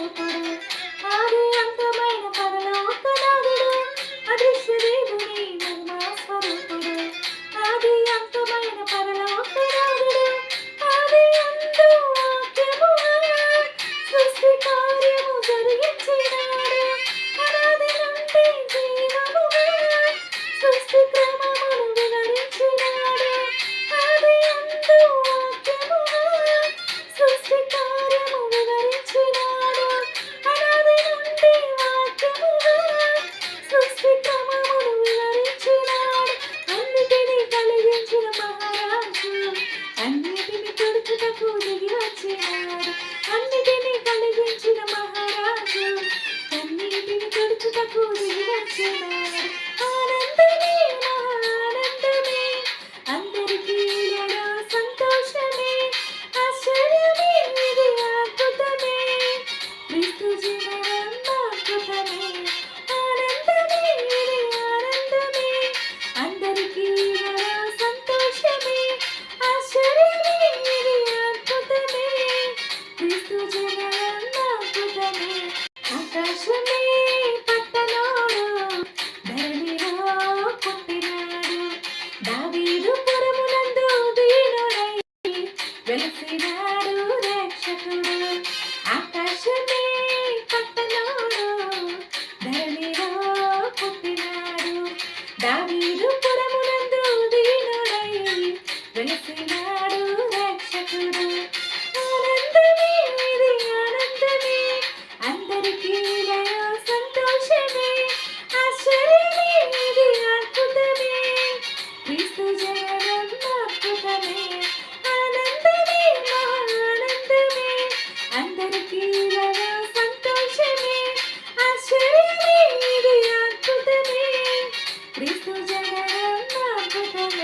స్వరూపుడు ఆది అంతమైన పరలోకనాథుడు అదృశ్య దేవుని మహిమా స్వరూపుడు ఆది అంతమైన పరలోకనాథుడు ఆది అందు వాక్యముగా సృష్టి కార్యము జరిగించినాడు అనాది నుండి జీవముగా సృష్టి క్రమమును వివరించినాడు ఆది అందు వాక్యముగా సృష్టి కార్యము వివరించినాడు అనాది నుండి వాక్యముగా సృష్టి క్రమమును వివరించినాడు అన్నిటినీ కలిగించిన మహారాజు అన్నిటిని తుడుచుటకు దిగి వచ్చినాడు అన్నిటినీ కలిగించిన మహారాజు అన్నిటిని తుడుచుటకు దిగి వచ్చినాడు ఆనందమే ఆనందమే అందరికీ ఇలాగా సంతోషమే ఆశ్చర్యమే ఇది అద్భుతమే క్రీస్తు జీవనం అద్భుతమే ఆనందమే ఇది ఆనందమే అందరికీ ఇలాగా సంతోషమే ఆశ్చర్యమే ఇది అద్భుతమే క్రీస్తు జీవనం అద్భుతమే ఆకాశమే పట్టణోడు ధరణిలో పుట్టినాడు దావీదు పురమునందు దీనుడై వెలసినాడు రక్షకుడు ఆకాశమే పట్టణోడు ధరణిలో పుట్టినాడు దావీదు పురమునందు దీనుడై వెలసినాడు రక్షకుడు ఆనందమే ఇది ఆనందమే అందరికీ ఇలాగా సంతోషమే ఆశ్చర్యమే ఇది అద్భుతమే క్రీస్తు జననం అద్భుతమే ఆనందమే ఆనందమే అందరికీ ఇలాగా సంతోషమే ఆశ్చర్యమే ఇది అద్భుతమే క్రీస్తు